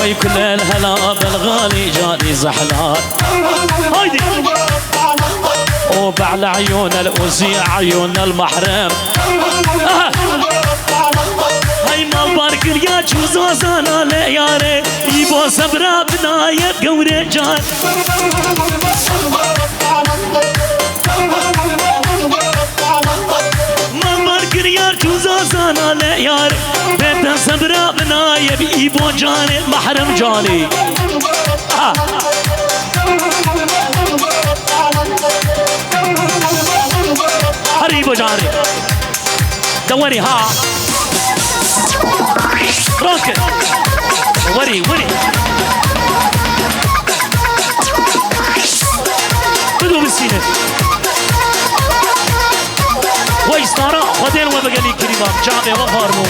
وي كل الهلا بالغالي جاني زحلان هايدي وبعلى عيون الأوزي عيون المحرم هاي ما بارك يا جوزانا لياري يبو صبرا بناية قوري جان ما بارك يا جوزانا لياري بيت صبرا بناية يبو جاني محرم جاني هريبو جاني دوري ها روكت وري بدو بالسينة ويستارا خدين وبقالي كريمان جامع وفارمو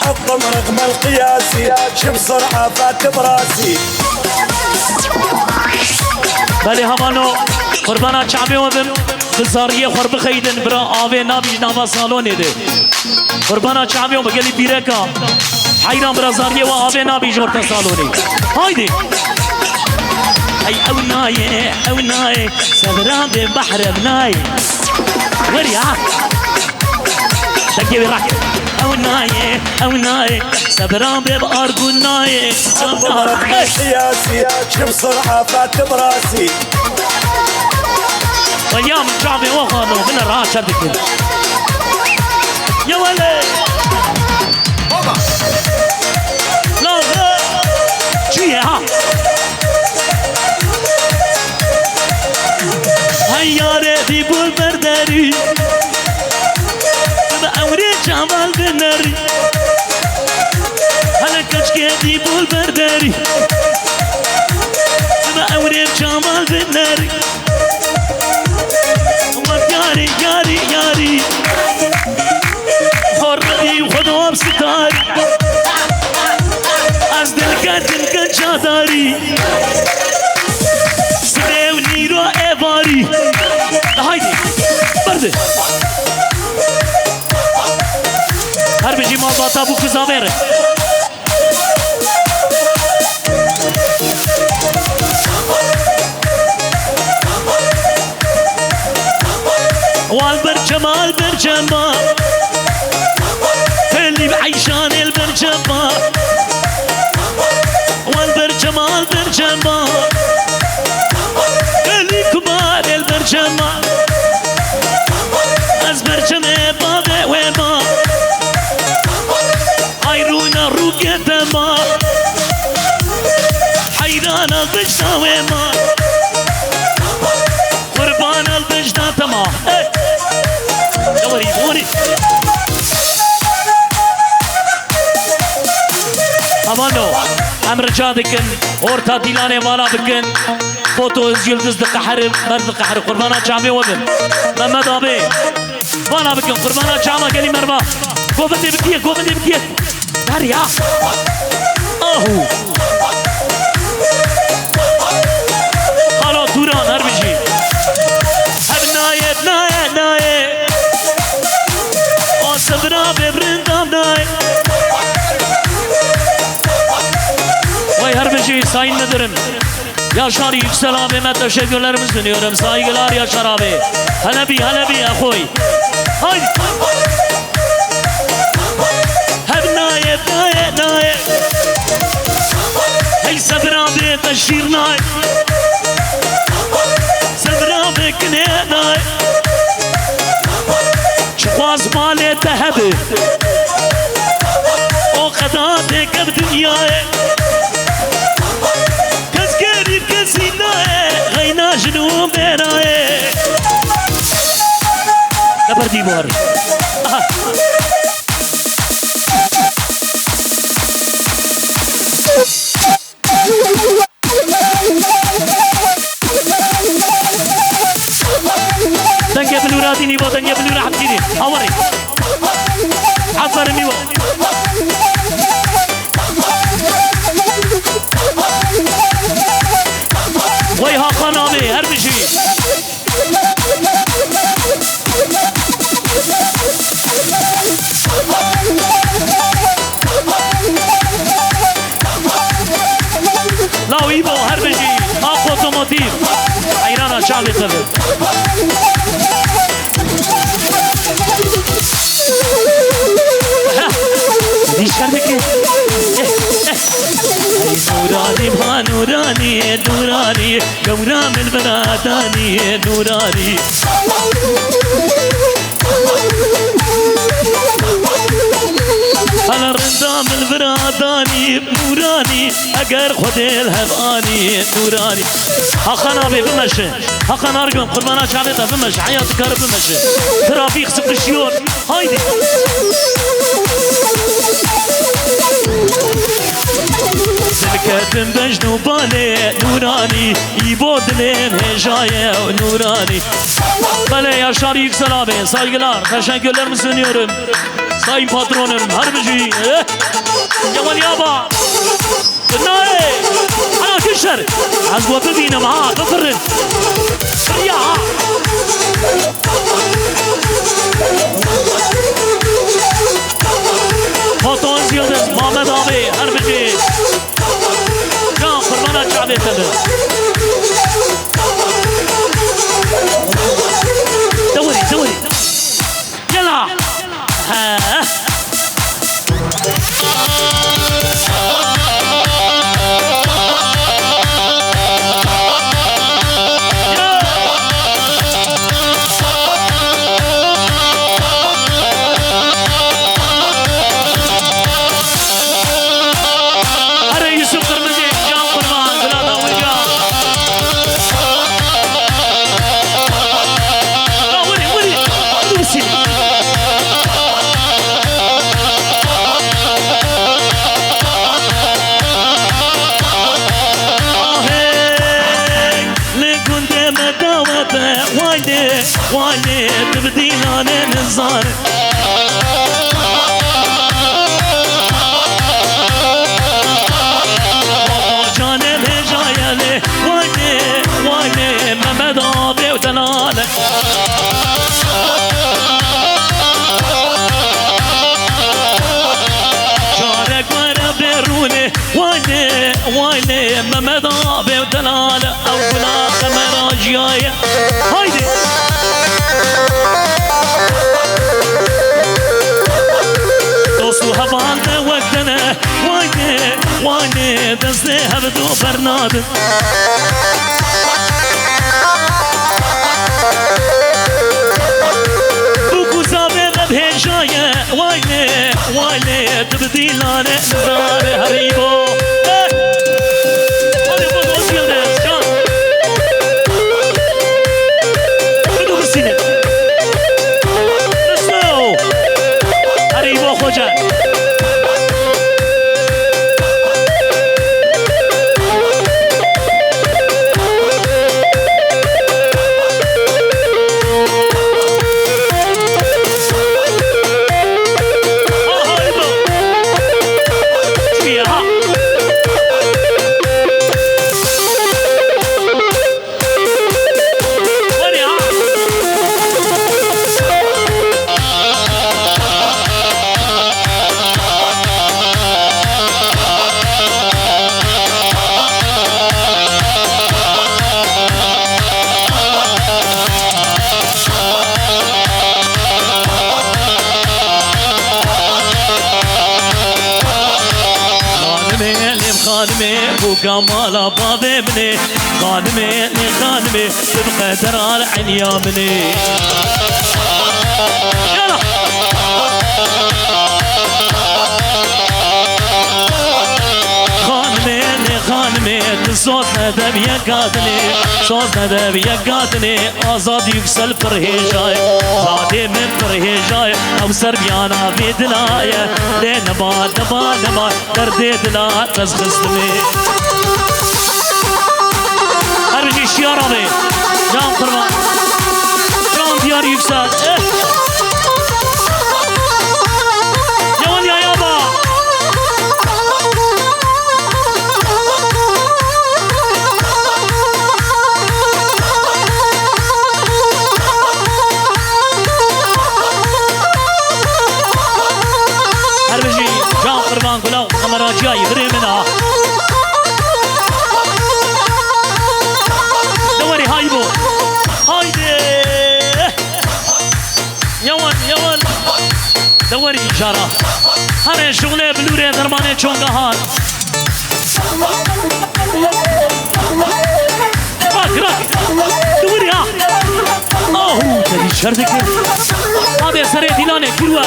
حطم رقم القياسي شب سرعة فات براسي بله همانو قربانا جامع وبم بزاریه خور بخیدن برا آوه نبی نوا سالونه ده قربانا چامیو بگلی بیرکا حیران برا زاریه و آوه نبی جورتا سالونه هایدی ای او نایه سبران به بحر بنای وري ها شكي راكب او ناي سبران به بارگو نای سياسي شب سرعة فات براسي ويام جامي وخانو من الراشة دكين يا ولي لا جيه ها هيا ريدي بول برداري بأوري جمال بناري هلا كشكي بول برداري بأوري جمال بناري ياري حرمتي وخدوام ستاري از دل کن جاداری سبونی رو ایواری هایدی برده هر بجی ما باتا بو کزاوره والبرجمال برجمال اللي بعيشان البرجمال والبرجمال برجمال اللي كبار البرجمال از برجمه بابه وما حيرونا روكي دما حيران البجنا وما قربان البجنا تما دوري امانو امر جا بکن orta dilane والا بکن فوتو از یلدز دقحر مرد دقحر قربانا جامع وبن محمد آبی والا بکن قربانا جامع گلی مربا گوبنده بکیه داریا آهو حالا دوران هر بجی هب نایه سبرا ببرندام نای vay her bir şey sayın müdürüm Yaşar Yüksel abime teşekkürlerimi sunuyorum saygılar Yaşar abi Halebi akoy haydi hep naye hey sabra be teşhir nay sabra be kne nay شواز مالي تهبي وقداتك بدنياي كسكري بكسيناي غينا جنو بيناي لبردي بور تنجي بلوراتي نيبو تنجي بلورا حبتيني أوري عبر نيبو ويها قنامي هربشي شعبي تبي دي شربك نوراني ما نوراني نوراني قورام البراداني نوراني على الرندام البراداني نوراني اگر خود الهباني نوراني حقنا بي بمشي حقنا ارجم قربانا شعبتها بمشي حياتك كار بمشي ترافيق سقشيون هايدي سلكتم بجنوباني نوراني يبود لين هجاية نوراني بله ya şarkı selamı saygılar teşekkürlerimi sunuyorum sayın patronum harbeci Cemal yaba ناي انا تشر عزوة ببينا معاه بفرن يا Foton Yıldız Mehmet abi harbeci Can Kurban'a çağırdı دوري دوري يلا ها واني تبدينا ننزار جاني بجايلي واني واني ممدابي ودلالك جارك ورا بيروني واني واني ممدابي ودلالك او بلا خمرا جايه هايدي دوستو هبالنا وقتنا واني واني دستي هبدو برناد بوكو زابي بهجاية واني واني تبدي لنا نزار هريبو هريبو دوست يلدز جان بدو بسينة نسلو هريبو خوجان وكمال بابي مني خانمي خانمي بقدر على عين مني يلا خانمي صوتنا دبي قاتني صوتنا دبي قاتني آزاد يكسل برهجاي زادي من برهجاي او سربيانا في دلايا لين نبا نبا نبا دردي دلا تزخصني هرجي شيارامي جام قربان جام ديار يكسل قلو خمرا جاي بري منها دوري هايبو دوري إشارة هر شغله بلوره درمانه چونگهان راك دوري ها آهو تبي شرد كر هذا سر دلانه كروه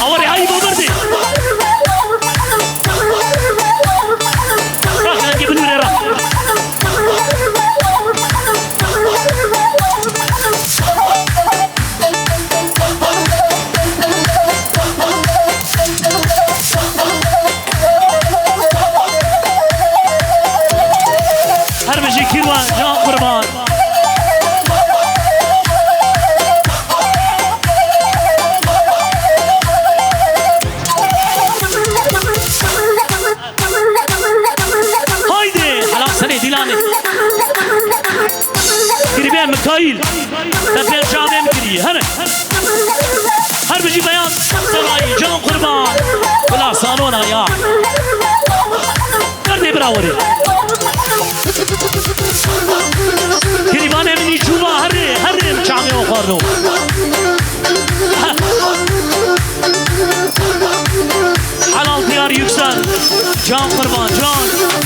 أوري هاي بوبردي راح نجيب له راح هربجي كيروان جان قربان قريبين مكايل تبين شامي مكري هر بجي بيان سراي جان قربان ولا صالونا يا كردي براوري قريبان مني شوبا هر شامي وخارنو حلال ديار يكسر جان قربان جان